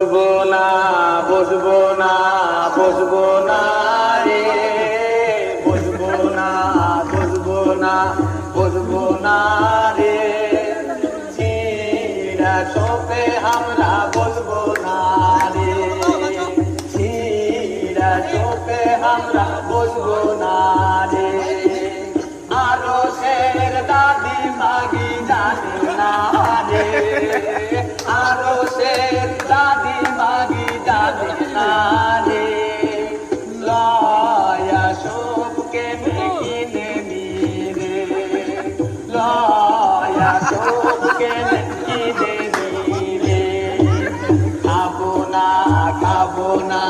বসবো না বসবো না বসবো না রে, বসবো না বসবো না বসবো না রে, ছিড়া চোখে আমরা বসবো না রে, ছিড়া চোখে আমরা বসবো না রে। আরো শের দাদি মাগি জানি না রে, আরো শের দাদি মাগি জানি না রে, লয়া সবকে কিনে নিরে, লয়া সবকে কিনে নিরে, খাবো না খাবো না